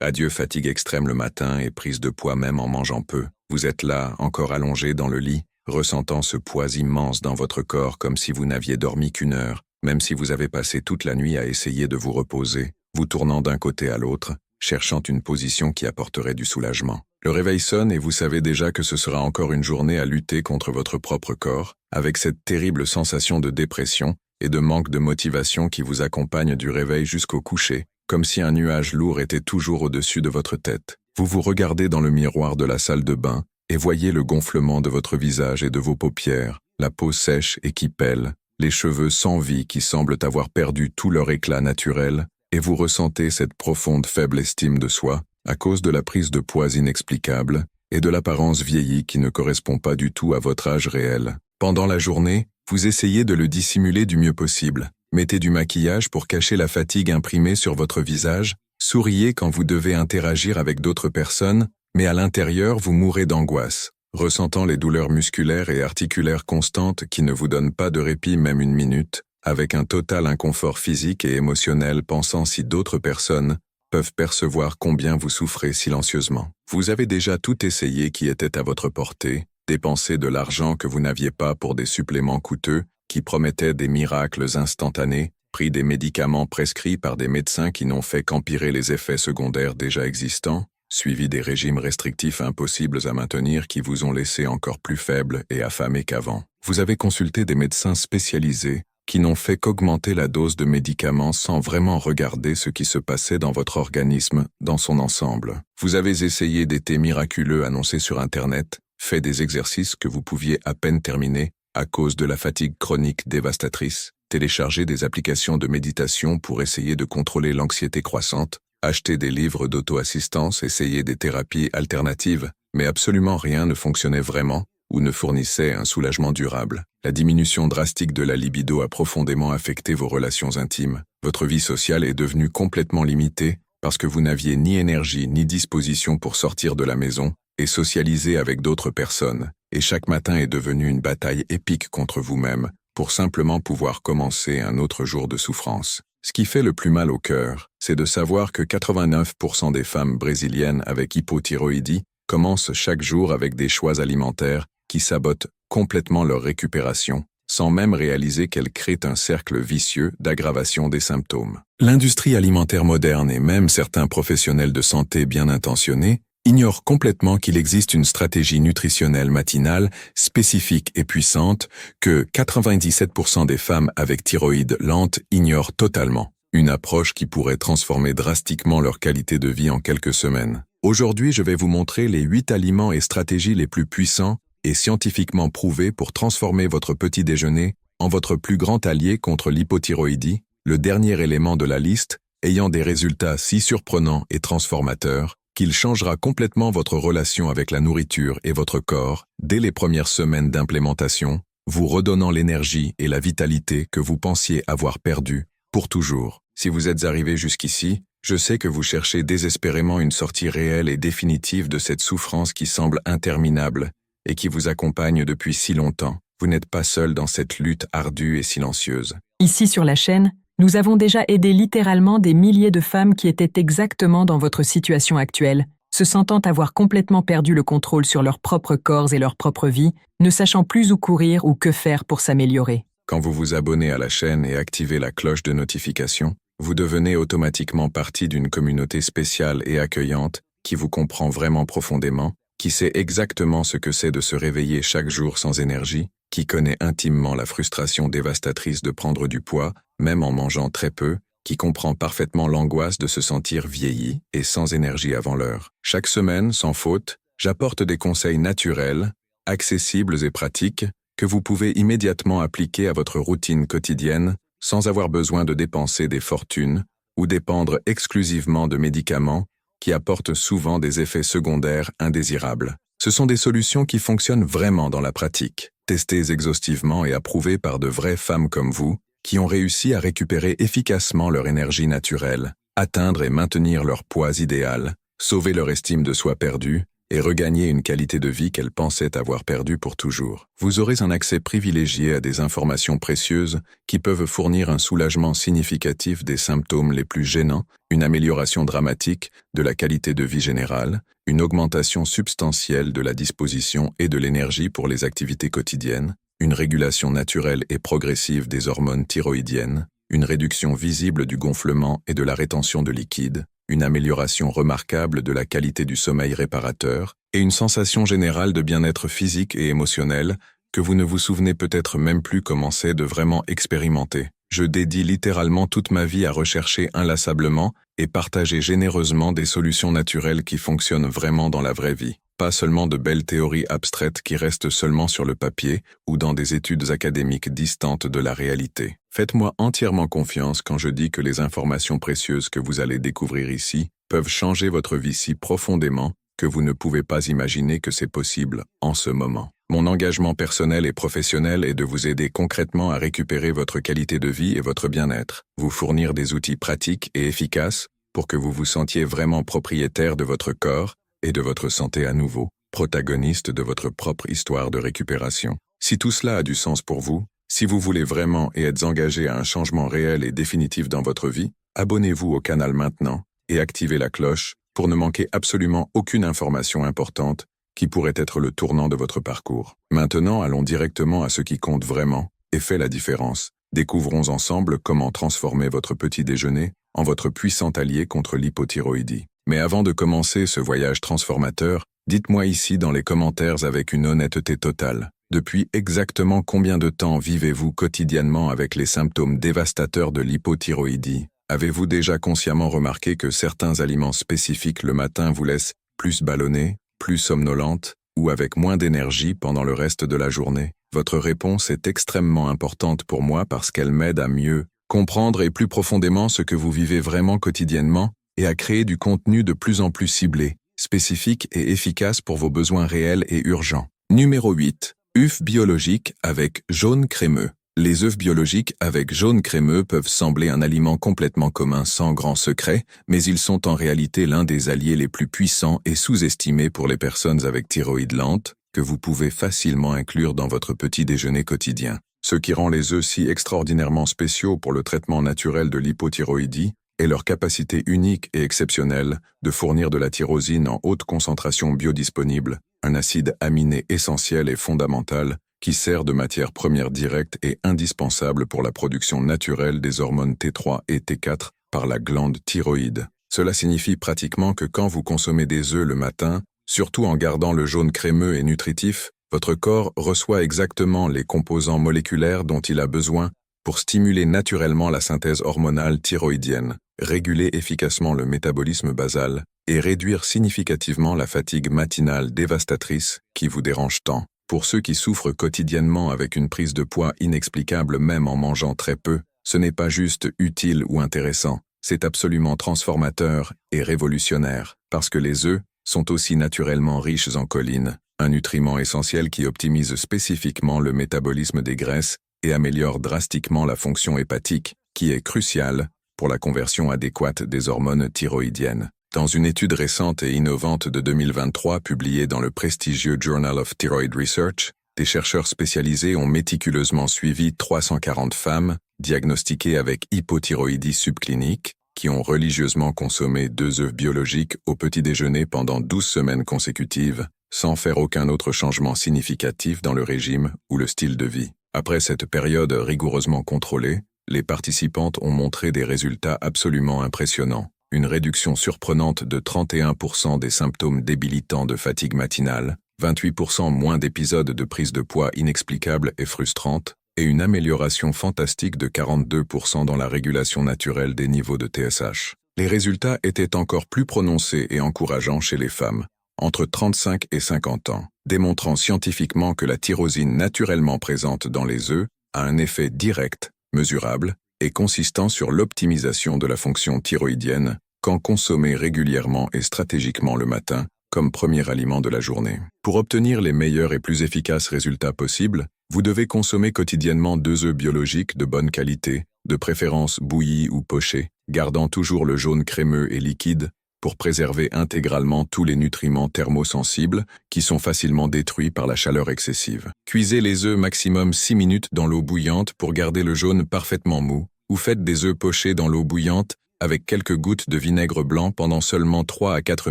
Adieu fatigue extrême le matin et prise de poids même en mangeant peu. Vous êtes là, encore allongé dans le lit, ressentant ce poids immense dans votre corps comme si vous n'aviez dormi qu'1 heure, même si vous avez passé toute la nuit à essayer de vous reposer, vous tournant d'un côté à l'autre, cherchant une position qui apporterait du soulagement. Le réveil sonne et vous savez déjà que ce sera encore une journée à lutter contre votre propre corps, avec cette terrible sensation de dépression et de manque de motivation qui vous accompagne du réveil jusqu'au coucher, comme si un nuage lourd était toujours au-dessus de votre tête. Vous vous regardez dans le miroir de la salle de bain et voyez le gonflement de votre visage et de vos paupières, la peau sèche et qui pèle, les cheveux sans vie qui semblent avoir perdu tout leur éclat naturel, et vous ressentez cette profonde faible estime de soi, à cause de la prise de poids inexplicable et de l'apparence vieillie qui ne correspond pas du tout à votre âge réel. Pendant la journée, vous essayez de le dissimuler du mieux possible. Mettez du maquillage pour cacher la fatigue imprimée sur votre visage, souriez quand vous devez interagir avec d'autres personnes, mais à l'intérieur vous mourrez d'angoisse, ressentant les douleurs musculaires et articulaires constantes qui ne vous donnent pas de répit même 1 minute, avec un total inconfort physique et émotionnel pensant si d'autres personnes peuvent percevoir combien vous souffrez silencieusement. Vous avez déjà tout essayé qui était à votre portée, dépensé de l'argent que vous n'aviez pas pour des suppléments coûteux, qui promettaient des miracles instantanés, pris des médicaments prescrits par des médecins qui n'ont fait qu'empirer les effets secondaires déjà existants, suivi des régimes restrictifs impossibles à maintenir qui vous ont laissé encore plus faible et affamé qu'avant. Vous avez consulté des médecins spécialisés, qui n'ont fait qu'augmenter la dose de médicaments sans vraiment regarder ce qui se passait dans votre organisme dans son ensemble. Vous avez essayé des thés miraculeux annoncés sur Internet, fait des exercices que vous pouviez à peine terminer à cause de la fatigue chronique dévastatrice, téléchargé des applications de méditation pour essayer de contrôler l'anxiété croissante, acheter des livres d'auto-assistance, essayer des thérapies alternatives, mais absolument rien ne fonctionnait vraiment ou ne fournissait un soulagement durable. La diminution drastique de la libido a profondément affecté vos relations intimes. Votre vie sociale est devenue complètement limitée parce que vous n'aviez ni énergie ni disposition pour sortir de la maison et socialiser avec d'autres personnes, et chaque matin est devenu une bataille épique contre vous-même pour simplement pouvoir commencer un autre jour de souffrance. Ce qui fait le plus mal au cœur, c'est de savoir que 89% des femmes brésiliennes avec hypothyroïdie commencent chaque jour avec des choix alimentaires qui sabotent complètement leur récupération, sans même réaliser qu'elles créent un cercle vicieux d'aggravation des symptômes. L'industrie alimentaire moderne et même certains professionnels de santé bien intentionnés ignorent complètement qu'il existe une stratégie nutritionnelle matinale spécifique et puissante que 97% des femmes avec thyroïde lente ignorent totalement. Une approche qui pourrait transformer drastiquement leur qualité de vie en quelques semaines. Aujourd'hui, je vais vous montrer les 8 aliments et stratégies les plus puissants et scientifiquement prouvés pour transformer votre petit déjeuner en votre plus grand allié contre l'hypothyroïdie, le dernier élément de la liste ayant des résultats si surprenants et transformateurs qu'il changera complètement votre relation avec la nourriture et votre corps dès les premières semaines d'implémentation, vous redonnant l'énergie et la vitalité que vous pensiez avoir perdues pour toujours. Si vous êtes arrivé jusqu'ici, je sais que vous cherchez désespérément une sortie réelle et définitive de cette souffrance qui semble interminable et qui vous accompagne depuis si longtemps. Vous n'êtes pas seul dans cette lutte ardue et silencieuse. Ici sur la chaîne, nous avons déjà aidé littéralement des milliers de femmes qui étaient exactement dans votre situation actuelle, se sentant avoir complètement perdu le contrôle sur leurs propres corps et leur propre vie, ne sachant plus où courir ou que faire pour s'améliorer. Quand vous vous abonnez à la chaîne et activez la cloche de notification, vous devenez automatiquement partie d'une communauté spéciale et accueillante qui vous comprend vraiment profondément, qui sait exactement ce que c'est de se réveiller chaque jour sans énergie, qui connaît intimement la frustration dévastatrice de prendre du poids, même en mangeant très peu, qui comprend parfaitement l'angoisse de se sentir vieilli et sans énergie avant l'heure. Chaque semaine, sans faute, j'apporte des conseils naturels, accessibles et pratiques, que vous pouvez immédiatement appliquer à votre routine quotidienne sans avoir besoin de dépenser des fortunes ou dépendre exclusivement de médicaments qui apportent souvent des effets secondaires indésirables. Ce sont des solutions qui fonctionnent vraiment dans la pratique, testées exhaustivement et approuvées par de vraies femmes comme vous, qui ont réussi à récupérer efficacement leur énergie naturelle, atteindre et maintenir leur poids idéal, sauver leur estime de soi perdue, et regagner une qualité de vie qu'elle pensait avoir perdue pour toujours. Vous aurez un accès privilégié à des informations précieuses qui peuvent fournir un soulagement significatif des symptômes les plus gênants, une amélioration dramatique de la qualité de vie générale, une augmentation substantielle de la disposition et de l'énergie pour les activités quotidiennes, une régulation naturelle et progressive des hormones thyroïdiennes, une réduction visible du gonflement et de la rétention de liquide, une amélioration remarquable de la qualité du sommeil réparateur et une sensation générale de bien-être physique et émotionnel que vous ne vous souvenez peut-être même plus commencer de vraiment expérimenter. Je dédie littéralement toute ma vie à rechercher inlassablement et partager généreusement des solutions naturelles qui fonctionnent vraiment dans la vraie vie. Pas seulement de belles théories abstraites qui restent seulement sur le papier ou dans des études académiques distantes de la réalité. Faites-moi entièrement confiance quand je dis que les informations précieuses que vous allez découvrir ici peuvent changer votre vie si profondément que vous ne pouvez pas imaginer que c'est possible en ce moment. Mon engagement personnel et professionnel est de vous aider concrètement à récupérer votre qualité de vie et votre bien-être, vous fournir des outils pratiques et efficaces pour que vous vous sentiez vraiment propriétaire de votre corps et de votre santé à nouveau, protagoniste de votre propre histoire de récupération. Si tout cela a du sens pour vous, si vous voulez vraiment et êtes engagé à un changement réel et définitif dans votre vie, abonnez-vous au canal maintenant et activez la cloche pour ne manquer absolument aucune information importante qui pourrait être le tournant de votre parcours. Maintenant, allons directement à ce qui compte vraiment et fait la différence. Découvrons ensemble comment transformer votre petit déjeuner en votre puissant allié contre l'hypothyroïdie. Mais avant de commencer ce voyage transformateur, dites-moi ici dans les commentaires avec une honnêteté totale. Depuis exactement combien de temps vivez-vous quotidiennement avec les symptômes dévastateurs de l'hypothyroïdie? Avez-vous déjà consciemment remarqué que certains aliments spécifiques le matin vous laissent plus ballonnée, plus somnolente ou avec moins d'énergie pendant le reste de la journée? Votre réponse est extrêmement importante pour moi parce qu'elle m'aide à mieux comprendre et plus profondément ce que vous vivez vraiment quotidiennement et à créer du contenu de plus en plus ciblé, spécifique et efficace pour vos besoins réels et urgents. Numéro 8. œufs biologiques avec jaune crémeux. Les œufs biologiques avec jaune crémeux peuvent sembler un aliment complètement commun sans grand secret, mais ils sont en réalité l'un des alliés les plus puissants et sous-estimés pour les personnes avec thyroïde lente, que vous pouvez facilement inclure dans votre petit déjeuner quotidien. Ce qui rend les œufs si extraordinairement spéciaux pour le traitement naturel de l'hypothyroïdie est leur capacité unique et exceptionnelle de fournir de la tyrosine en haute concentration biodisponible, un acide aminé essentiel et fondamental qui sert de matière première directe et indispensable pour la production naturelle des hormones T3 et T4 par la glande thyroïde. Cela signifie pratiquement que quand vous consommez des œufs le matin, surtout en gardant le jaune crémeux et nutritif, votre corps reçoit exactement les composants moléculaires dont il a besoin pour stimuler naturellement la synthèse hormonale thyroïdienne, réguler efficacement le métabolisme basal et réduire significativement la fatigue matinale dévastatrice qui vous dérange tant. Pour ceux qui souffrent quotidiennement avec une prise de poids inexplicable même en mangeant très peu, ce n'est pas juste utile ou intéressant, c'est absolument transformateur et révolutionnaire, parce que les œufs sont aussi naturellement riches en choline, un nutriment essentiel qui optimise spécifiquement le métabolisme des graisses et améliore drastiquement la fonction hépatique, qui est cruciale pour la conversion adéquate des hormones thyroïdiennes. Dans une étude récente et innovante de 2023 publiée dans le prestigieux Journal of Thyroid Research, des chercheurs spécialisés ont méticuleusement suivi 340 femmes diagnostiquées avec hypothyroïdie subclinique qui ont religieusement consommé 2 œufs biologiques au petit déjeuner pendant 12 semaines consécutives, sans faire aucun autre changement significatif dans le régime ou le style de vie. Après cette période rigoureusement contrôlée, les participantes ont montré des résultats absolument impressionnants. Une réduction surprenante de 31% des symptômes débilitants de fatigue matinale, 28% moins d'épisodes de prise de poids inexplicables et frustrantes, et une amélioration fantastique de 42% dans la régulation naturelle des niveaux de TSH. Les résultats étaient encore plus prononcés et encourageants chez les femmes, entre 35 et 50 ans, démontrant scientifiquement que la tyrosine naturellement présente dans les œufs a un effet direct, mesurable et consistant sur l'optimisation de la fonction thyroïdienne quand consommée régulièrement et stratégiquement le matin comme premier aliment de la journée. Pour obtenir les meilleurs et plus efficaces résultats possibles, vous devez consommer quotidiennement 2 œufs biologiques de bonne qualité, de préférence bouillis ou pochés, gardant toujours le jaune crémeux et liquide pour préserver intégralement tous les nutriments thermosensibles qui sont facilement détruits par la chaleur excessive. Cuisez les œufs maximum 6 minutes dans l'eau bouillante pour garder le jaune parfaitement mou, ou faites des œufs pochés dans l'eau bouillante avec quelques gouttes de vinaigre blanc pendant seulement 3 à 4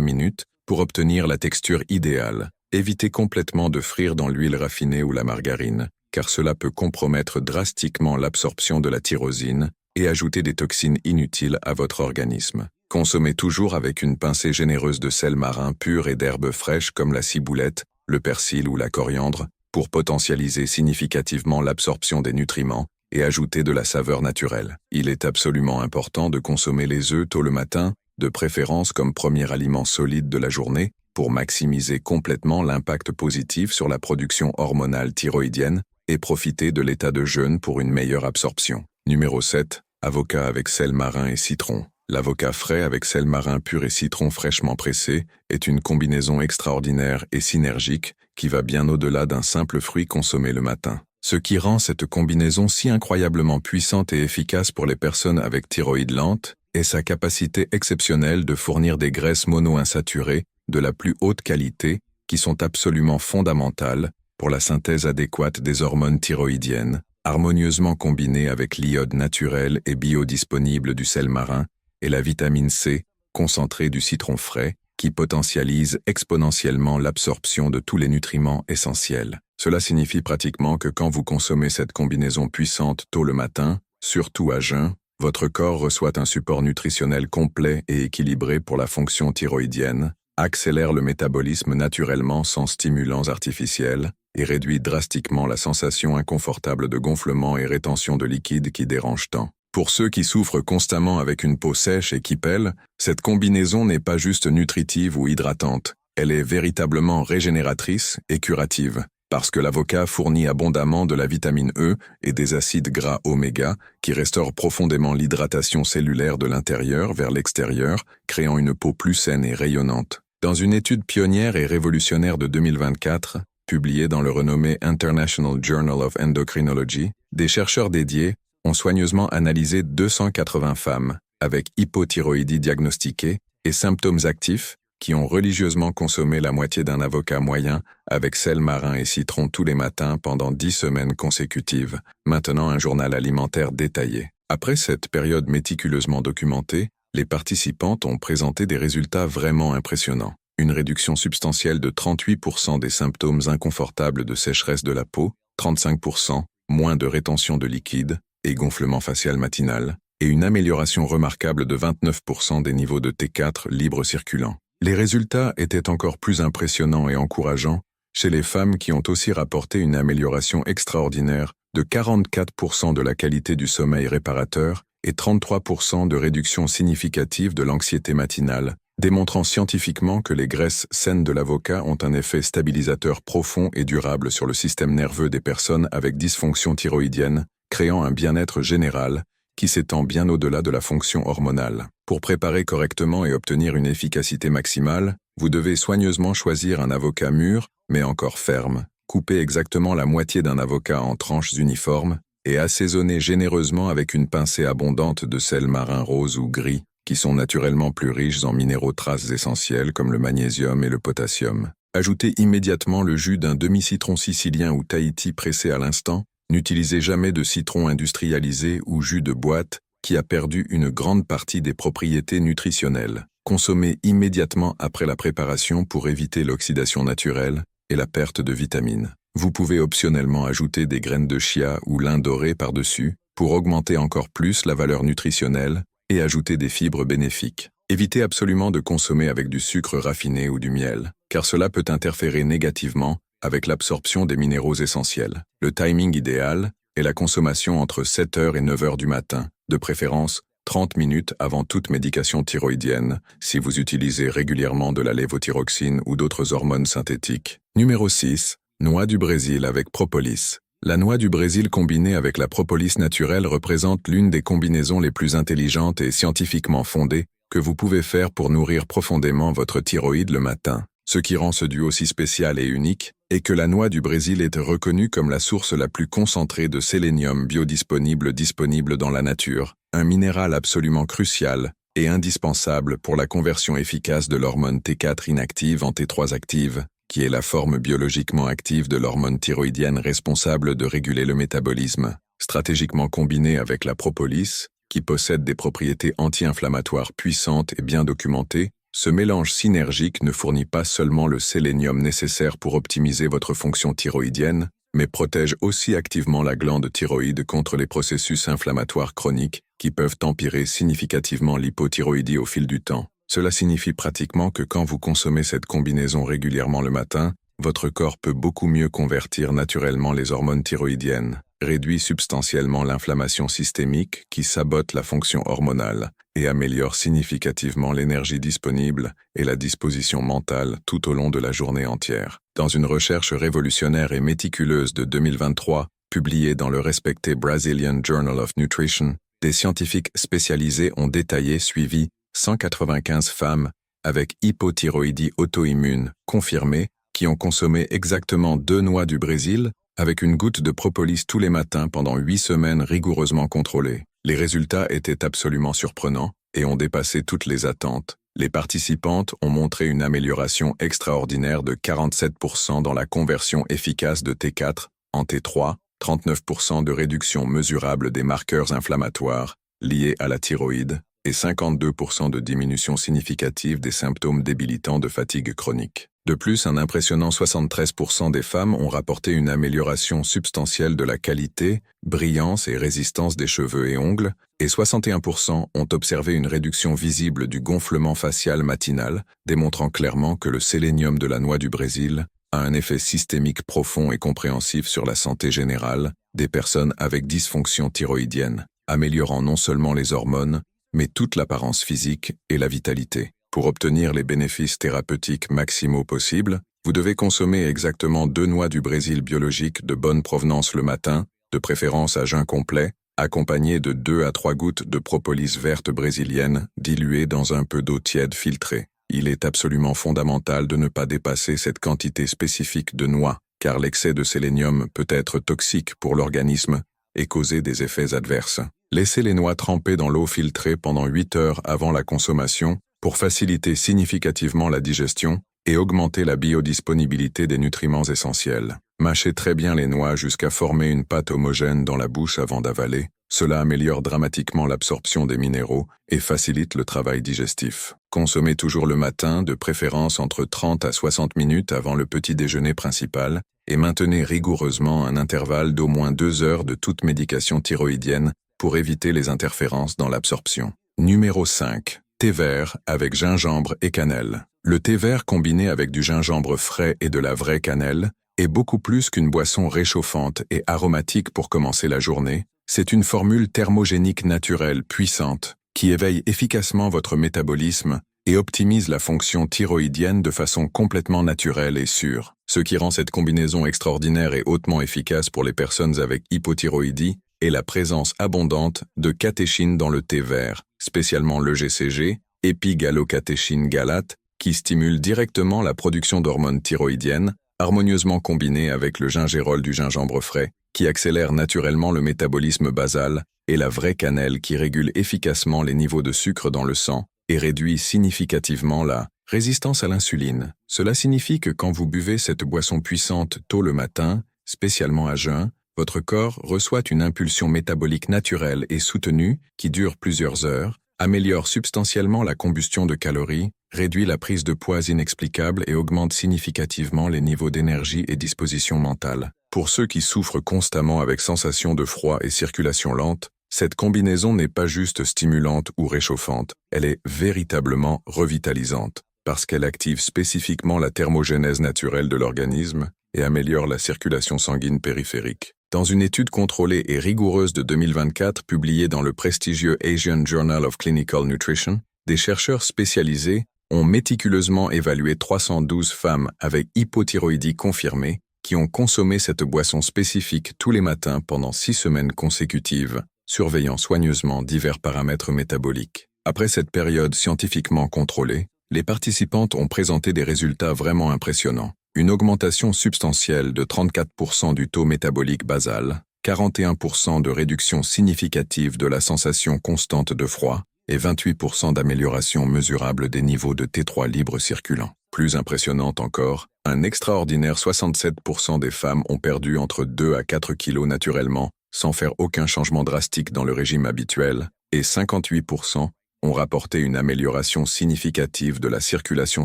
minutes pour obtenir la texture idéale. Évitez complètement de frire dans l'huile raffinée ou la margarine, car cela peut compromettre drastiquement l'absorption de la tyrosine et ajouter des toxines inutiles à votre organisme. Consommez toujours avec une pincée généreuse de sel marin pur et d'herbes fraîches comme la ciboulette, le persil ou la coriandre, pour potentialiser significativement l'absorption des nutriments et ajouter de la saveur naturelle. Il est absolument important de consommer les œufs tôt le matin, de préférence comme premier aliment solide de la journée, pour maximiser complètement l'impact positif sur la production hormonale thyroïdienne et profiter de l'état de jeûne pour une meilleure absorption. Numéro 7. Avocat avec sel marin et citron. L'avocat frais avec sel marin pur et citron fraîchement pressé est une combinaison extraordinaire et synergique qui va bien au-delà d'un simple fruit consommé le matin. Ce qui rend cette combinaison si incroyablement puissante et efficace pour les personnes avec thyroïde lente est sa capacité exceptionnelle de fournir des graisses monoinsaturées de la plus haute qualité qui sont absolument fondamentales pour la synthèse adéquate des hormones thyroïdiennes, harmonieusement combinées avec l'iode naturel et biodisponible du sel marin et la vitamine C concentrée du citron frais qui potentialise exponentiellement l'absorption de tous les nutriments essentiels. Cela signifie pratiquement que quand vous consommez cette combinaison puissante tôt le matin, surtout à jeun, votre corps reçoit un support nutritionnel complet et équilibré pour la fonction thyroïdienne, accélère le métabolisme naturellement sans stimulants artificiels et réduit drastiquement la sensation inconfortable de gonflement et rétention de liquide qui dérange tant. Pour ceux qui souffrent constamment avec une peau sèche et qui pèle, cette combinaison n'est pas juste nutritive ou hydratante, elle est véritablement régénératrice et curative, parce que l'avocat fournit abondamment de la vitamine E et des acides gras oméga qui restaurent profondément l'hydratation cellulaire de l'intérieur vers l'extérieur, créant une peau plus saine et rayonnante. Dans une étude pionnière et révolutionnaire de 2024, publiée dans le renommé International Journal of Endocrinology, des chercheurs dédiés ont soigneusement analysé 280 femmes avec hypothyroïdie diagnostiquée et symptômes actifs qui ont religieusement consommé la moitié d'un avocat moyen avec sel marin et citron tous les matins pendant 10 semaines consécutives, maintenant un journal alimentaire détaillé. Après cette période méticuleusement documentée, les participantes ont présenté des résultats vraiment impressionnants. Une réduction substantielle de 38% des symptômes inconfortables de sécheresse de la peau, 35%, moins de rétention de liquide et gonflement facial matinal, et une amélioration remarquable de 29% des niveaux de T4 libre circulant. Les résultats étaient encore plus impressionnants et encourageants chez les femmes qui ont aussi rapporté une amélioration extraordinaire de 44% de la qualité du sommeil réparateur et 33% de réduction significative de l'anxiété matinale, démontrant scientifiquement que les graisses saines de l'avocat ont un effet stabilisateur profond et durable sur le système nerveux des personnes avec dysfonction thyroïdienne, créant un bien-être général qui s'étend bien au-delà de la fonction hormonale. Pour préparer correctement et obtenir une efficacité maximale, vous devez soigneusement choisir un avocat mûr, mais encore ferme, couper exactement la moitié d'un avocat en tranches uniformes et assaisonner généreusement avec une pincée abondante de sel marin rose ou gris, qui sont naturellement plus riches en minéraux traces essentiels comme le magnésium et le potassium. Ajoutez immédiatement le jus d'un demi-citron sicilien ou Tahiti pressé à l'instant. N'utilisez jamais de citron industrialisé ou jus de boîte qui a perdu une grande partie des propriétés nutritionnelles. Consommez immédiatement après la préparation pour éviter l'oxydation naturelle et la perte de vitamines. Vous pouvez optionnellement ajouter des graines de chia ou lin doré par-dessus pour augmenter encore plus la valeur nutritionnelle et ajouter des fibres bénéfiques. Évitez absolument de consommer avec du sucre raffiné ou du miel, car cela peut interférer négativement avec l'absorption des minéraux essentiels. Le timing idéal est la consommation entre 7h et 9h du matin, de préférence 30 minutes avant toute médication thyroïdienne, si vous utilisez régulièrement de la lévothyroxine ou d'autres hormones synthétiques. Numéro 6. Noix du Brésil avec propolis. La noix du Brésil combinée avec la propolis naturelle représente l'une des combinaisons les plus intelligentes et scientifiquement fondées que vous pouvez faire pour nourrir profondément votre thyroïde le matin. Ce qui rend ce duo si spécial et unique est que la noix du Brésil est reconnue comme la source la plus concentrée de sélénium biodisponible disponible dans la nature, un minéral absolument crucial et indispensable pour la conversion efficace de l'hormone T4 inactive en T3 active, qui est la forme biologiquement active de l'hormone thyroïdienne responsable de réguler le métabolisme. Stratégiquement combinée avec la propolis, qui possède des propriétés anti-inflammatoires puissantes et bien documentées, ce mélange synergique ne fournit pas seulement le sélénium nécessaire pour optimiser votre fonction thyroïdienne, mais protège aussi activement la glande thyroïde contre les processus inflammatoires chroniques qui peuvent empirer significativement l'hypothyroïdie au fil du temps. Cela signifie pratiquement que quand vous consommez cette combinaison régulièrement le matin, votre corps peut beaucoup mieux convertir naturellement les hormones thyroïdiennes, réduit substantiellement l'inflammation systémique qui sabote la fonction hormonale et améliore significativement l'énergie disponible et la disposition mentale tout au long de la journée entière. Dans une recherche révolutionnaire et méticuleuse de 2023, publiée dans le respecté Brazilian Journal of Nutrition, des scientifiques spécialisés ont suivi 195 femmes avec hypothyroïdie auto-immune confirmée qui ont consommé exactement 2 noix du Brésil avec une goutte de propolis tous les matins pendant 8 semaines rigoureusement contrôlées. Les résultats étaient absolument surprenants et ont dépassé toutes les attentes. Les participantes ont montré une amélioration extraordinaire de 47% dans la conversion efficace de T4 en T3, 39% de réduction mesurable des marqueurs inflammatoires liés à la thyroïde et 52% de diminution significative des symptômes débilitants de fatigue chronique. De plus, un impressionnant 73% des femmes ont rapporté une amélioration substantielle de la qualité, brillance et résistance des cheveux et ongles, et 61% ont observé une réduction visible du gonflement facial matinal, démontrant clairement que le sélénium de la noix du Brésil a un effet systémique profond et compréhensif sur la santé générale des personnes avec dysfonction thyroïdienne, améliorant non seulement les hormones, mais toute l'apparence physique et la vitalité. Pour obtenir les bénéfices thérapeutiques maximaux possibles, vous devez consommer exactement 2 noix du Brésil biologique de bonne provenance le matin, de préférence à jeun complet, accompagnées de 2 à 3 gouttes de propolis verte brésilienne diluée dans un peu d'eau tiède filtrée. Il est absolument fondamental de ne pas dépasser cette quantité spécifique de noix, car l'excès de sélénium peut être toxique pour l'organisme et causer des effets adverses. Laissez les noix trempées dans l'eau filtrée pendant 8 heures avant la consommation pour faciliter significativement la digestion et augmenter la biodisponibilité des nutriments essentiels. Mâchez très bien les noix jusqu'à former une pâte homogène dans la bouche avant d'avaler. Cela améliore dramatiquement l'absorption des minéraux et facilite le travail digestif. Consommez toujours le matin, de préférence entre 30 à 60 minutes avant le petit déjeuner principal, et maintenez rigoureusement un intervalle d'au moins 2 heures de toute médication thyroïdienne pour éviter les interférences dans l'absorption. Numéro 5. Thé vert avec gingembre et cannelle. Le thé vert combiné avec du gingembre frais et de la vraie cannelle est beaucoup plus qu'une boisson réchauffante et aromatique pour commencer la journée. C'est une formule thermogénique naturelle puissante qui éveille efficacement votre métabolisme et optimise la fonction thyroïdienne de façon complètement naturelle et sûre. Ce qui rend cette combinaison extraordinaire et hautement efficace pour les personnes avec hypothyroïdie est la présence abondante de catéchine dans le thé vert, spécialement l'EGCG, épigalocatéchine galate, qui stimule directement la production d'hormones thyroïdiennes, harmonieusement combinées avec le gingérol du gingembre frais, qui accélère naturellement le métabolisme basal, et la vraie cannelle qui régule efficacement les niveaux de sucre dans le sang et réduit significativement la résistance à l'insuline. Cela signifie que quand vous buvez cette boisson puissante tôt le matin, spécialement à jeun, votre corps reçoit une impulsion métabolique naturelle et soutenue qui dure plusieurs heures, améliore substantiellement la combustion de calories, réduit la prise de poids inexplicable et augmente significativement les niveaux d'énergie et disposition mentale. Pour ceux qui souffrent constamment avec sensation de froid et circulation lente, cette combinaison n'est pas juste stimulante ou réchauffante, elle est véritablement revitalisante, parce qu'elle active spécifiquement la thermogénèse naturelle de l'organisme et améliore la circulation sanguine périphérique. Dans une étude contrôlée et rigoureuse de 2024 publiée dans le prestigieux Asian Journal of Clinical Nutrition, des chercheurs spécialisés ont méticuleusement évalué 312 femmes avec hypothyroïdie confirmée qui ont consommé cette boisson spécifique tous les matins pendant 6 semaines consécutives, surveillant soigneusement divers paramètres métaboliques. Après cette période scientifiquement contrôlée, les participantes ont présenté des résultats vraiment impressionnants. Une augmentation substantielle de 34% du taux métabolique basal, 41% de réduction significative de la sensation constante de froid, et 28% d'amélioration mesurable des niveaux de T3 libre circulant. Plus impressionnante encore, un extraordinaire 67% des femmes ont perdu entre 2 à 4 kilos naturellement, sans faire aucun changement drastique dans le régime habituel, et 58% ont rapporté une amélioration significative de la circulation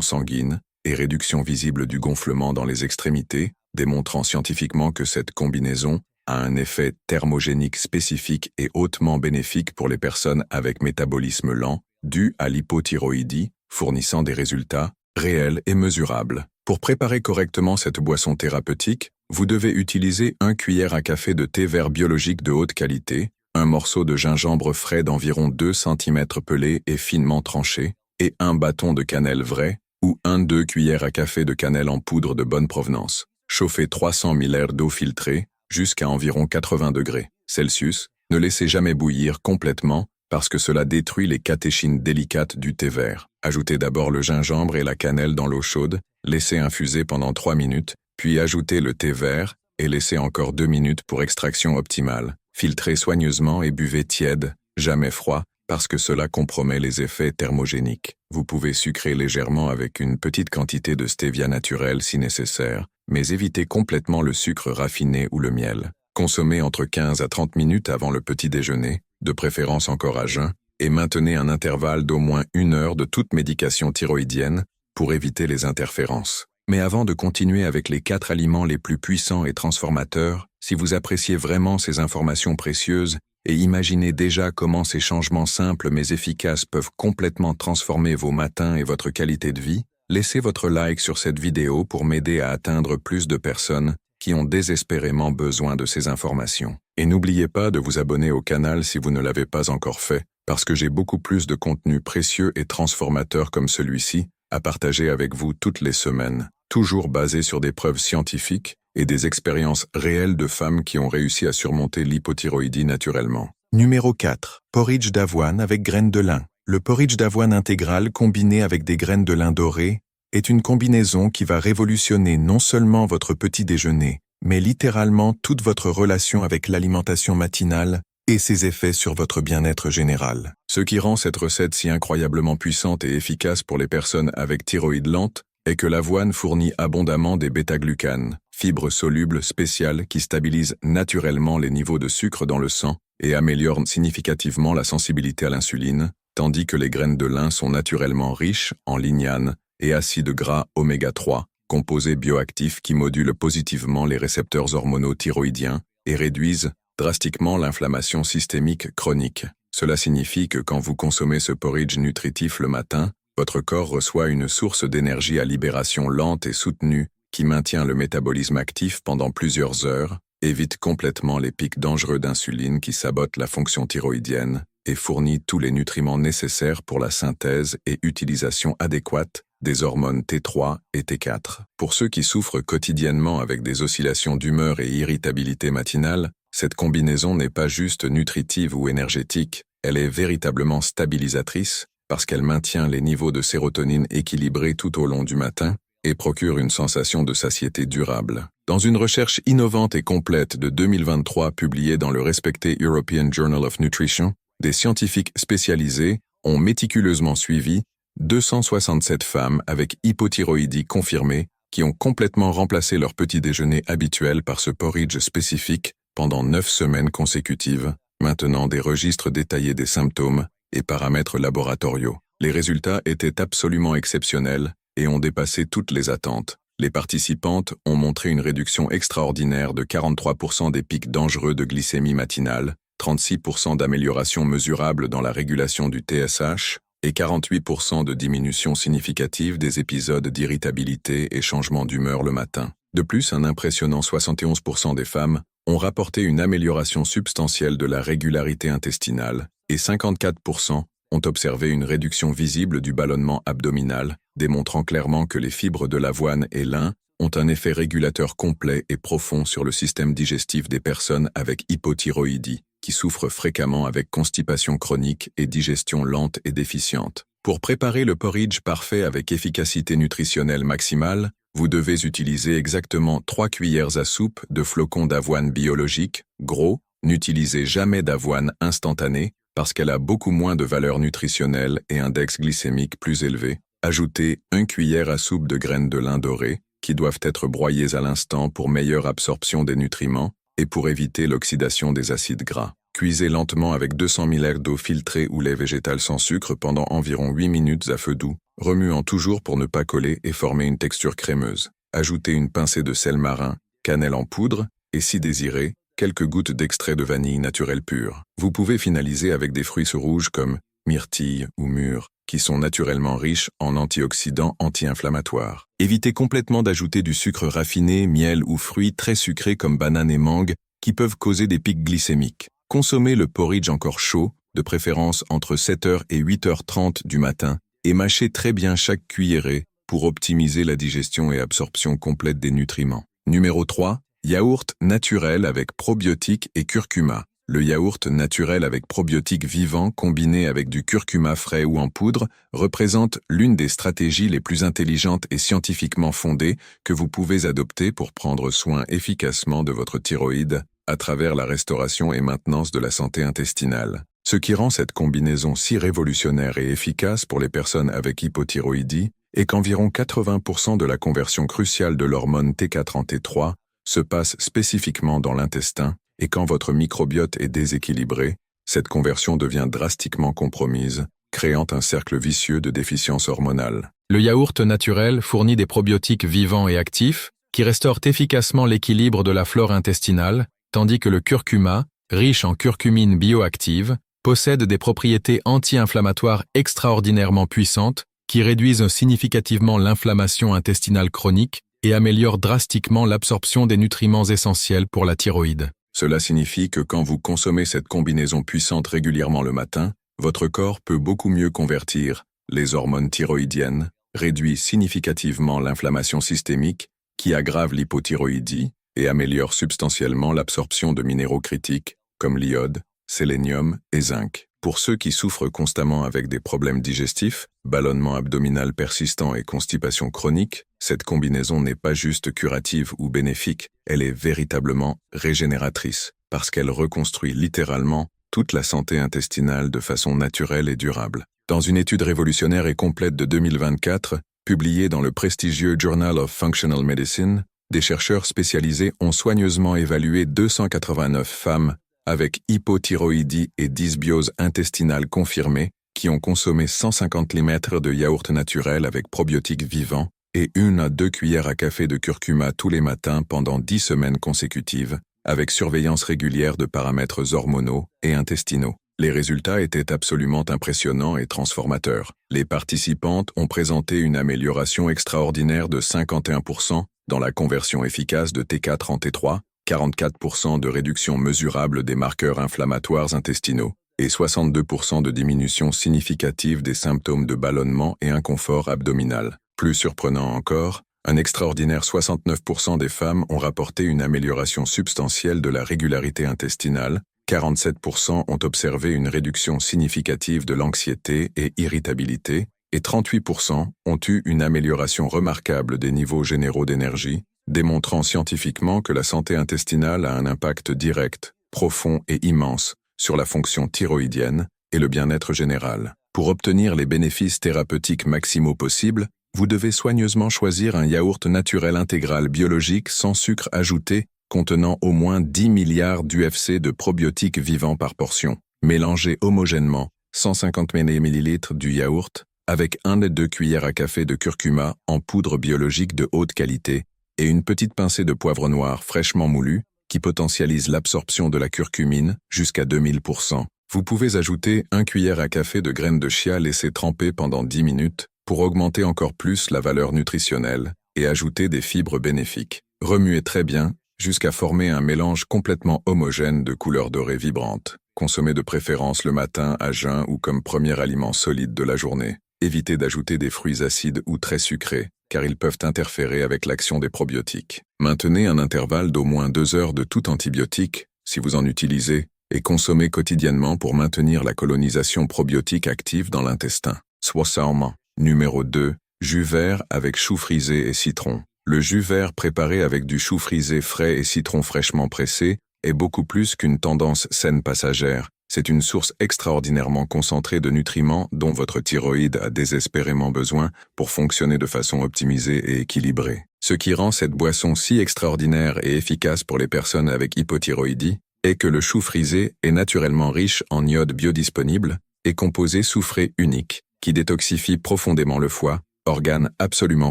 sanguine et réduction visible du gonflement dans les extrémités, démontrant scientifiquement que cette combinaison a un effet thermogénique spécifique et hautement bénéfique pour les personnes avec métabolisme lent, dû à l'hypothyroïdie, fournissant des résultats réels et mesurables. Pour préparer correctement cette boisson thérapeutique, vous devez utiliser 1 cuillère à café de thé vert biologique de haute qualité, un morceau de gingembre frais d'environ 2 cm pelé et finement tranché, et un bâton de cannelle vrai, ou 1-2 cuillères à café de cannelle en poudre de bonne provenance. Chauffez 300 ml d'eau filtrée, jusqu'à environ 80 degrés Celsius. Ne laissez jamais bouillir complètement, parce que cela détruit les catéchines délicates du thé vert. Ajoutez d'abord le gingembre et la cannelle dans l'eau chaude, laissez infuser pendant 3 minutes, puis ajoutez le thé vert, et laissez encore 2 minutes pour extraction optimale. Filtrez soigneusement et buvez tiède, jamais froid, parce que cela compromet les effets thermogéniques. Vous pouvez sucrer légèrement avec une petite quantité de stevia naturelle si nécessaire, mais évitez complètement le sucre raffiné ou le miel. Consommez entre 15 à 30 minutes avant le petit déjeuner, de préférence encore à jeun, et maintenez un intervalle d'au moins 1 heure de toute médication thyroïdienne pour éviter les interférences. Mais avant de continuer avec les 4 aliments les plus puissants et transformateurs, si vous appréciez vraiment ces informations précieuses et imaginez déjà comment ces changements simples mais efficaces peuvent complètement transformer vos matins et votre qualité de vie, laissez votre like sur cette vidéo pour m'aider à atteindre plus de personnes qui ont désespérément besoin de ces informations. Et n'oubliez pas de vous abonner au canal si vous ne l'avez pas encore fait, parce que j'ai beaucoup plus de contenu précieux et transformateur comme celui-ci à partager avec vous toutes les semaines, toujours basé sur des preuves scientifiques et des expériences réelles de femmes qui ont réussi à surmonter l'hypothyroïdie naturellement. Numéro 4. Porridge d'avoine avec graines de lin. Le porridge d'avoine intégral combiné avec des graines de lin dorées est une combinaison qui va révolutionner non seulement votre petit déjeuner, mais littéralement toute votre relation avec l'alimentation matinale et ses effets sur votre bien-être général. Ce qui rend cette recette si incroyablement puissante et efficace pour les personnes avec thyroïde lente est que l'avoine fournit abondamment des bêta-glucanes, fibres solubles spéciales qui stabilisent naturellement les niveaux de sucre dans le sang et améliorent significativement la sensibilité à l'insuline, tandis que les graines de lin sont naturellement riches en lignanes et acides gras oméga 3, composés bioactifs qui modulent positivement les récepteurs hormonaux thyroïdiens et réduisent drastiquement l'inflammation systémique chronique. Cela signifie que quand vous consommez ce porridge nutritif le matin, votre corps reçoit une source d'énergie à libération lente et soutenue qui maintient le métabolisme actif pendant plusieurs heures, évite complètement les pics dangereux d'insuline qui sabotent la fonction thyroïdienne et fournit tous les nutriments nécessaires pour la synthèse et utilisation adéquate des hormones T3 et T4. Pour ceux qui souffrent quotidiennement avec des oscillations d'humeur et irritabilité matinale, cette combinaison n'est pas juste nutritive ou énergétique, elle est véritablement stabilisatrice parce qu'elle maintient les niveaux de sérotonine équilibrés tout au long du matin et procure une sensation de satiété durable. Dans une recherche innovante et complète de 2023 publiée dans le respecté European Journal of Nutrition, des scientifiques spécialisés ont méticuleusement suivi 267 femmes avec hypothyroïdie confirmée qui ont complètement remplacé leur petit déjeuner habituel par ce porridge spécifique pendant 9 semaines consécutives, maintenant des registres détaillés des symptômes et paramètres laboratoriaux. Les résultats étaient absolument exceptionnels et ont dépassé toutes les attentes. Les participantes ont montré une réduction extraordinaire de 43% des pics dangereux de glycémie matinale, 36% d'amélioration mesurable dans la régulation du TSH et 48% de diminution significative des épisodes d'irritabilité et changement d'humeur le matin. De plus, un impressionnant 71% des femmes ont rapporté une amélioration substantielle de la régularité intestinale et 54% ont observé une réduction visible du ballonnement abdominal, démontrant clairement que les fibres de l'avoine et lin ont un effet régulateur complet et profond sur le système digestif des personnes avec hypothyroïdie, qui souffrent fréquemment avec constipation chronique et digestion lente et déficiente. Pour préparer le porridge parfait avec efficacité nutritionnelle maximale, vous devez utiliser exactement 3 cuillères à soupe de flocons d'avoine biologique, gros, n'utilisez jamais d'avoine instantanée, parce qu'elle a beaucoup moins de valeur nutritionnelle et index glycémique plus élevé. Ajoutez 1 cuillère à soupe de graines de lin dorées, qui doivent être broyées à l'instant pour meilleure absorption des nutriments et pour éviter l'oxydation des acides gras. Cuisez lentement avec 200 ml d'eau filtrée ou lait végétal sans sucre pendant environ 8 minutes à feu doux, remuant toujours pour ne pas coller et former une texture crémeuse. Ajoutez une pincée de sel marin, cannelle en poudre et, si désiré, quelques gouttes d'extrait de vanille naturel pur. Vous pouvez finaliser avec des fruits rouges comme myrtille ou mûre, qui sont naturellement riches en antioxydants anti-inflammatoires. Évitez complètement d'ajouter du sucre raffiné, miel ou fruits très sucrés comme bananes et mangue, qui peuvent causer des pics glycémiques. Consommez le porridge encore chaud, de préférence entre 7h et 8h30 du matin, et mâchez très bien chaque cuillerée pour optimiser la digestion et absorption complète des nutriments. Numéro 3. Yaourt naturel avec probiotiques et curcuma. Le yaourt naturel avec probiotiques vivants combiné avec du curcuma frais ou en poudre représente l'une des stratégies les plus intelligentes et scientifiquement fondées que vous pouvez adopter pour prendre soin efficacement de votre thyroïde à travers la restauration et maintenance de la santé intestinale. Ce qui rend cette combinaison si révolutionnaire et efficace pour les personnes avec hypothyroïdie est qu'environ 80% de la conversion cruciale de l'hormone T4 en T3 se passe spécifiquement dans l'intestin, et quand votre microbiote est déséquilibré, cette conversion devient drastiquement compromise, créant un cercle vicieux de déficience hormonale. Le yaourt naturel fournit des probiotiques vivants et actifs qui restaurent efficacement l'équilibre de la flore intestinale, tandis que le curcuma, riche en curcumine bioactive, possède des propriétés anti-inflammatoires extraordinairement puissantes qui réduisent significativement l'inflammation intestinale chronique et améliorent drastiquement l'absorption des nutriments essentiels pour la thyroïde. Cela signifie que quand vous consommez cette combinaison puissante régulièrement le matin, votre corps peut beaucoup mieux convertir les hormones thyroïdiennes, réduit significativement l'inflammation systémique qui aggrave l'hypothyroïdie et améliore substantiellement l'absorption de minéraux critiques comme l'iode, sélénium et zinc. Pour ceux qui souffrent constamment avec des problèmes digestifs, ballonnement abdominal persistant et constipation chronique, cette combinaison n'est pas juste curative ou bénéfique, elle est véritablement régénératrice, parce qu'elle reconstruit littéralement toute la santé intestinale de façon naturelle et durable. Dans une étude révolutionnaire et complète de 2024, publiée dans le prestigieux Journal of Functional Medicine, des chercheurs spécialisés ont soigneusement évalué 289 femmes avec hypothyroïdie et dysbiose intestinale confirmée qui ont consommé 150 ml de yaourt naturel avec probiotiques vivants et 1 à 2 cuillères à café de curcuma tous les matins pendant 10 semaines consécutives, avec surveillance régulière de paramètres hormonaux et intestinaux. Les résultats étaient absolument impressionnants et transformateurs. Les participantes ont présenté une amélioration extraordinaire de 51% dans la conversion efficace de T4 en T3, 44% de réduction mesurable des marqueurs inflammatoires intestinaux et 62% de diminution significative des symptômes de ballonnement et inconfort abdominal. Plus surprenant encore, un extraordinaire 69% des femmes ont rapporté une amélioration substantielle de la régularité intestinale, 47% ont observé une réduction significative de l'anxiété et irritabilité, et 38% ont eu une amélioration remarquable des niveaux généraux d'énergie, démontrant scientifiquement que la santé intestinale a un impact direct, profond et immense sur la fonction thyroïdienne et le bien-être général. Pour obtenir les bénéfices thérapeutiques maximaux possibles, vous devez soigneusement choisir un yaourt naturel intégral biologique sans sucre ajouté contenant au moins 10 milliards d'UFC de probiotiques vivants par portion. Mélangez homogènement 150 ml du yaourt avec 1 à 2 cuillères à café de curcuma en poudre biologique de haute qualité et une petite pincée de poivre noir fraîchement moulu qui potentialise l'absorption de la curcumine jusqu'à 2000%. Vous pouvez ajouter 1 cuillère à café de graines de chia laissées tremper pendant 10 minutes pour augmenter encore plus la valeur nutritionnelle et ajouter des fibres bénéfiques. Remuez très bien jusqu'à former un mélange complètement homogène de couleurs dorées vibrantes. Consommez de préférence le matin à jeun ou comme premier aliment solide de la journée. Évitez d'ajouter des fruits acides ou très sucrés, car ils peuvent interférer avec l'action des probiotiques. Maintenez un intervalle d'au moins 2 heures de tout antibiotique, si vous en utilisez, et consommez quotidiennement pour maintenir la colonisation probiotique active dans l'intestin. Soissarment. Numéro 2. Jus vert avec chou frisé et citron. Le jus vert préparé avec du chou frisé frais et citron fraîchement pressé est beaucoup plus qu'une tendance saine passagère. C'est une source extraordinairement concentrée de nutriments dont votre thyroïde a désespérément besoin pour fonctionner de façon optimisée et équilibrée. Ce qui rend cette boisson si extraordinaire et efficace pour les personnes avec hypothyroïdie est que le chou frisé est naturellement riche en iode biodisponible et composé soufré unique, qui détoxifie profondément le foie, organe absolument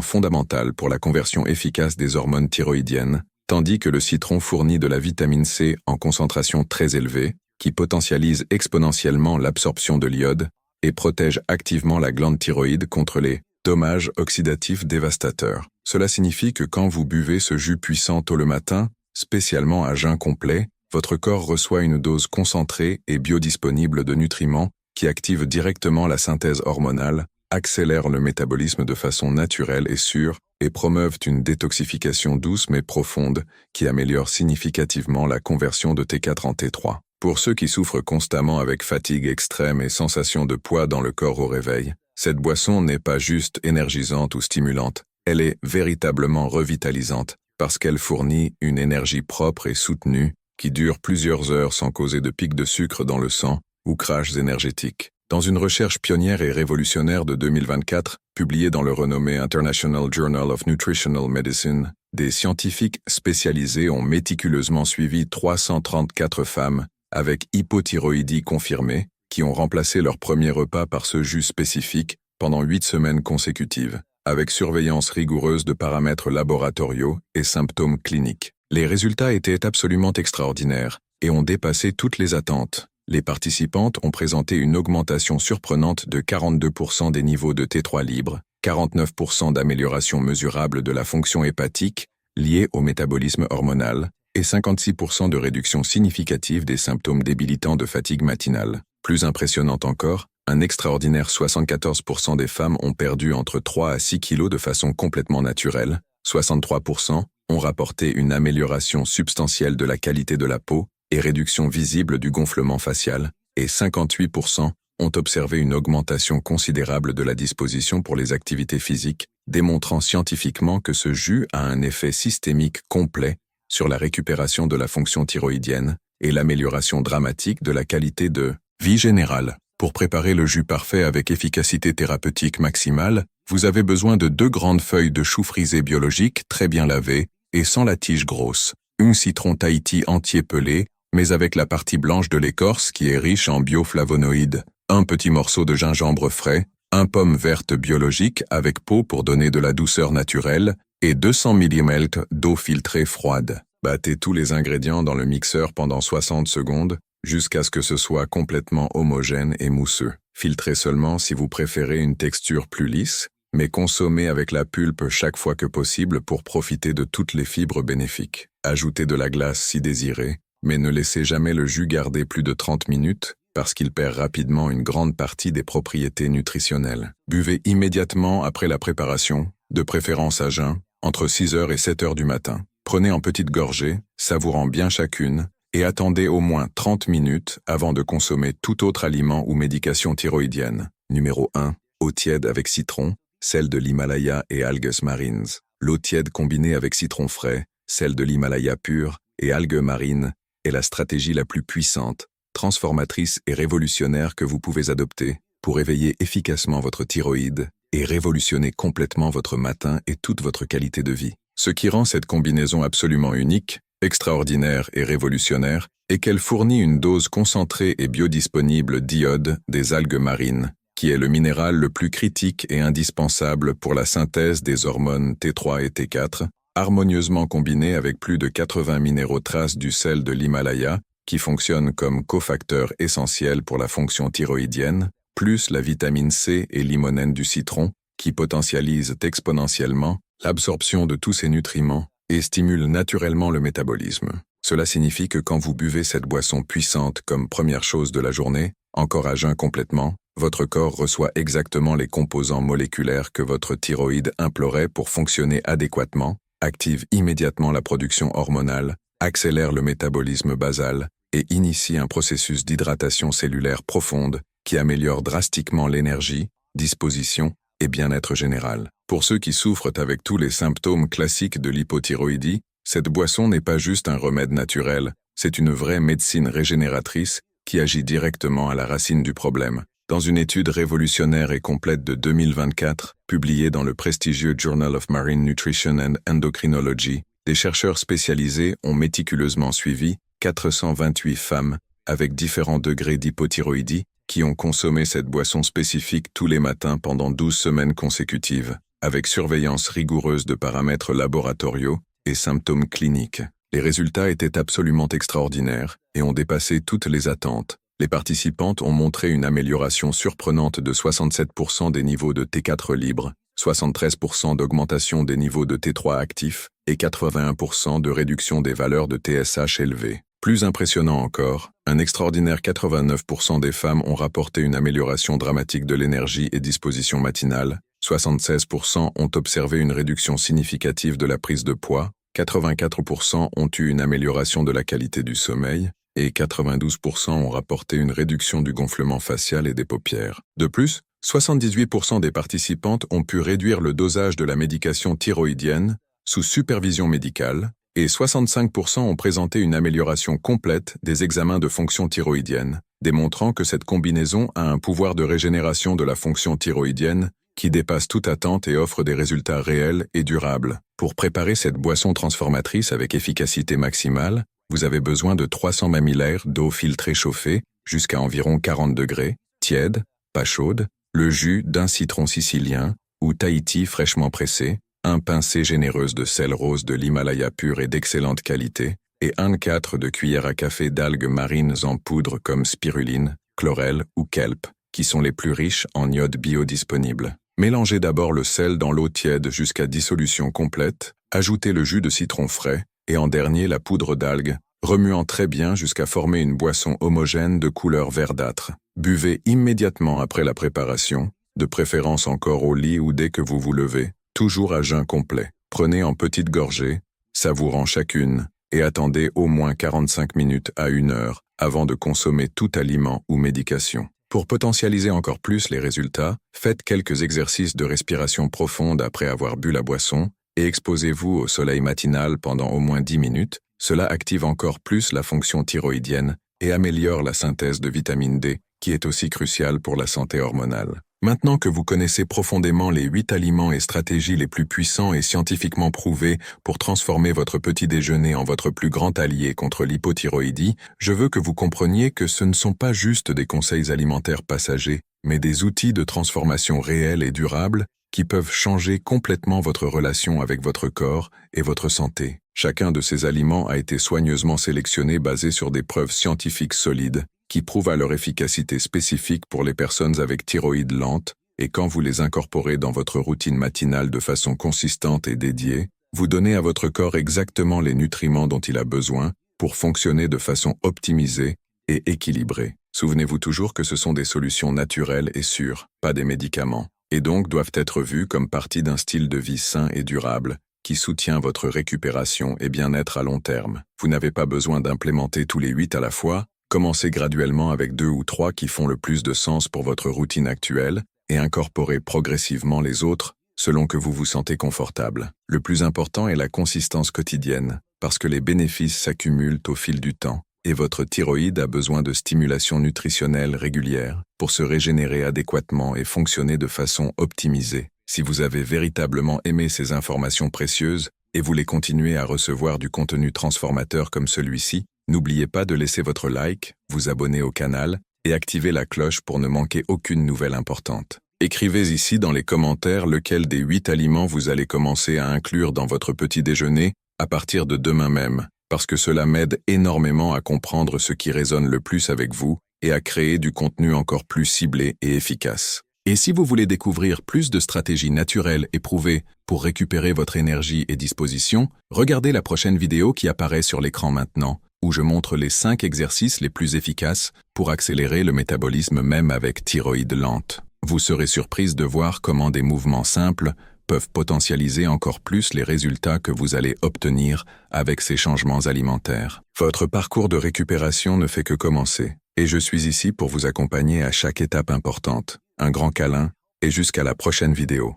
fondamental pour la conversion efficace des hormones thyroïdiennes, tandis que le citron fournit de la vitamine C en concentration très élevée, qui potentialise exponentiellement l'absorption de l'iode et protège activement la glande thyroïde contre les dommages oxydatifs dévastateurs. Cela signifie que quand vous buvez ce jus puissant tôt le matin, spécialement à jeun complet, votre corps reçoit une dose concentrée et biodisponible de nutriments qui activent directement la synthèse hormonale, accélèrent le métabolisme de façon naturelle et sûre et promeuvent une détoxification douce mais profonde qui améliore significativement la conversion de T4 en T3. Pour ceux qui souffrent constamment avec fatigue extrême et sensation de poids dans le corps au réveil, cette boisson n'est pas juste énergisante ou stimulante, elle est véritablement revitalisante parce qu'elle fournit une énergie propre et soutenue qui dure plusieurs heures sans causer de pics de sucre dans le sang ou crashs énergétiques. Dans une recherche pionnière et révolutionnaire de 2024, publiée dans le renommé International Journal of Nutritional Medicine, des scientifiques spécialisés ont méticuleusement suivi 334 femmes avec hypothyroïdie confirmée, qui ont remplacé leur premier repas par ce jus spécifique pendant 8 semaines consécutives, avec surveillance rigoureuse de paramètres laboratoriaux et symptômes cliniques. Les résultats étaient absolument extraordinaires et ont dépassé toutes les attentes. Les participantes ont présenté une augmentation surprenante de 42% des niveaux de T3 libres, 49% d'amélioration mesurable de la fonction hépatique liée au métabolisme hormonal, et 56% de réduction significative des symptômes débilitants de fatigue matinale. Plus impressionnant encore, un extraordinaire 74% des femmes ont perdu entre 3 à 6 kilos de façon complètement naturelle, 63% ont rapporté une amélioration substantielle de la qualité de la peau et réduction visible du gonflement facial, et 58% ont observé une augmentation considérable de la disposition pour les activités physiques, démontrant scientifiquement que ce jus a un effet systémique complet sur la récupération de la fonction thyroïdienne et l'amélioration dramatique de la qualité de vie générale. Pour préparer le jus parfait avec efficacité thérapeutique maximale, vous avez besoin de 2 grandes feuilles de chou frisé biologique très bien lavées et sans la tige grosse, un citron Tahiti entier pelé, mais avec la partie blanche de l'écorce qui est riche en bioflavonoïdes, un petit morceau de gingembre frais, un pomme verte biologique avec peau pour donner de la douceur naturelle, et 200 ml d'eau filtrée froide. Battez tous les ingrédients dans le mixeur pendant 60 secondes, jusqu'à ce que ce soit complètement homogène et mousseux. Filtrez seulement si vous préférez une texture plus lisse, mais consommez avec la pulpe chaque fois que possible pour profiter de toutes les fibres bénéfiques. Ajoutez de la glace si désiré, mais ne laissez jamais le jus garder plus de 30 minutes, parce qu'il perd rapidement une grande partie des propriétés nutritionnelles. Buvez immédiatement après la préparation, de préférence à jeun, entre 6h et 7h du matin. Prenez en petites gorgées, savourant bien chacune, et attendez au moins 30 minutes avant de consommer tout autre aliment ou médication thyroïdienne. Numéro 1. Eau tiède avec citron, sel de l'Himalaya et algues marines. L'eau tiède combinée avec citron frais, sel de l'Himalaya pur et algues marines est la stratégie la plus puissante, transformatrice et révolutionnaire que vous pouvez adopter pour éveiller efficacement votre thyroïde et révolutionner complètement votre matin et toute votre qualité de vie. Ce qui rend cette combinaison absolument unique, extraordinaire et révolutionnaire est qu'elle fournit une dose concentrée et biodisponible d'iode des algues marines, qui est le minéral le plus critique et indispensable pour la synthèse des hormones T3 et T4, harmonieusement combiné avec plus de 80 minéraux traces du sel de l'Himalaya, qui fonctionne comme cofacteur essentiel pour la fonction thyroïdienne, plus la vitamine C et limonène du citron, qui potentialisent exponentiellement l'absorption de tous ces nutriments et stimulent naturellement le métabolisme. Cela signifie que quand vous buvez cette boisson puissante comme première chose de la journée, encore à jeun complètement, votre corps reçoit exactement les composants moléculaires que votre thyroïde implorait pour fonctionner adéquatement, active immédiatement la production hormonale, accélère le métabolisme basal et initie un processus d'hydratation cellulaire profonde qui améliore drastiquement l'énergie, disposition et bien-être général. Pour ceux qui souffrent avec tous les symptômes classiques de l'hypothyroïdie, cette boisson n'est pas juste un remède naturel, c'est une vraie médecine régénératrice qui agit directement à la racine du problème. Dans une étude révolutionnaire et complète de 2024, publiée dans le prestigieux Journal of Marine Nutrition and Endocrinology, des chercheurs spécialisés ont méticuleusement suivi 428 femmes avec différents degrés d'hypothyroïdie qui ont consommé cette boisson spécifique tous les matins pendant 12 semaines consécutives, avec surveillance rigoureuse de paramètres laboratoriaux et symptômes cliniques. Les résultats étaient absolument extraordinaires et ont dépassé toutes les attentes. Les participantes ont montré une amélioration surprenante de 67% des niveaux de T4 libres, 73% d'augmentation des niveaux de T3 actifs et 81% de réduction des valeurs de TSH élevées. Plus impressionnant encore, un extraordinaire 89% des femmes ont rapporté une amélioration dramatique de l'énergie et disposition matinale, 76% ont observé une réduction significative de la prise de poids, 84% ont eu une amélioration de la qualité du sommeil, et 92% ont rapporté une réduction du gonflement facial et des paupières. De plus, 78% des participantes ont pu réduire le dosage de la médication thyroïdienne sous supervision médicale, et 65% ont présenté une amélioration complète des examens de fonction thyroïdienne, démontrant que cette combinaison a un pouvoir de régénération de la fonction thyroïdienne qui dépasse toute attente et offre des résultats réels et durables. Pour préparer cette boisson transformatrice avec efficacité maximale, vous avez besoin de 300 ml d'eau filtrée chauffée jusqu'à environ 40 degrés, tiède, pas chaude, le jus d'un citron sicilien ou Tahiti fraîchement pressé, un pincée généreuse de sel rose de l'Himalaya pur et d'excellente qualité, et 1/4 de cuillère à café d'algues marines en poudre comme spiruline, chlorelle ou kelp, qui sont les plus riches en iode biodisponible. Mélangez d'abord le sel dans l'eau tiède jusqu'à dissolution complète, ajoutez le jus de citron frais, et en dernier la poudre d'algues, remuant très bien jusqu'à former une boisson homogène de couleur verdâtre. Buvez immédiatement après la préparation, de préférence encore au lit ou dès que vous vous levez, toujours à jeun complet. Prenez en petites gorgées, savourant chacune, et attendez au moins 45 minutes à 1 heure avant de consommer tout aliment ou médication. Pour potentialiser encore plus les résultats, faites quelques exercices de respiration profonde après avoir bu la boisson et exposez-vous au soleil matinal pendant au moins 10 minutes. Cela active encore plus la fonction thyroïdienne et améliore la synthèse de vitamine D, qui est aussi cruciale pour la santé hormonale. Maintenant que vous connaissez profondément les 8 aliments et stratégies les plus puissants et scientifiquement prouvés pour transformer votre petit déjeuner en votre plus grand allié contre l'hypothyroïdie, je veux que vous compreniez que ce ne sont pas juste des conseils alimentaires passagers, mais des outils de transformation réels et durables qui peuvent changer complètement votre relation avec votre corps et votre santé. Chacun de ces aliments a été soigneusement sélectionné basé sur des preuves scientifiques solides, qui prouvent à leur efficacité spécifique pour les personnes avec thyroïde lente, et quand vous les incorporez dans votre routine matinale de façon consistante et dédiée, vous donnez à votre corps exactement les nutriments dont il a besoin pour fonctionner de façon optimisée et équilibrée. Souvenez-vous toujours que ce sont des solutions naturelles et sûres, pas des médicaments, et donc doivent être vues comme partie d'un style de vie sain et durable, qui soutient votre récupération et bien-être à long terme. Vous n'avez pas besoin d'implémenter tous les 8 à la fois. Commencez graduellement avec 2 ou 3 qui font le plus de sens pour votre routine actuelle et incorporez progressivement les autres selon que vous vous sentez confortable. Le plus important est la consistance quotidienne, parce que les bénéfices s'accumulent au fil du temps et votre thyroïde a besoin de stimulation nutritionnelle régulière pour se régénérer adéquatement et fonctionner de façon optimisée. Si vous avez véritablement aimé ces informations précieuses et voulez continuer à recevoir du contenu transformateur comme celui-ci, n'oubliez pas de laisser votre like, vous abonner au canal et activer la cloche pour ne manquer aucune nouvelle importante. Écrivez ici dans les commentaires lequel des 8 aliments vous allez commencer à inclure dans votre petit déjeuner à partir de demain même, parce que cela m'aide énormément à comprendre ce qui résonne le plus avec vous et à créer du contenu encore plus ciblé et efficace. Et si vous voulez découvrir plus de stratégies naturelles et prouvées pour récupérer votre énergie et disposition, regardez la prochaine vidéo qui apparaît sur l'écran maintenant, où je montre les 5 exercices les plus efficaces pour accélérer le métabolisme même avec thyroïde lente. Vous serez surprise de voir comment des mouvements simples peuvent potentialiser encore plus les résultats que vous allez obtenir avec ces changements alimentaires. Votre parcours de récupération ne fait que commencer, et je suis ici pour vous accompagner à chaque étape importante. Un grand câlin, et jusqu'à la prochaine vidéo.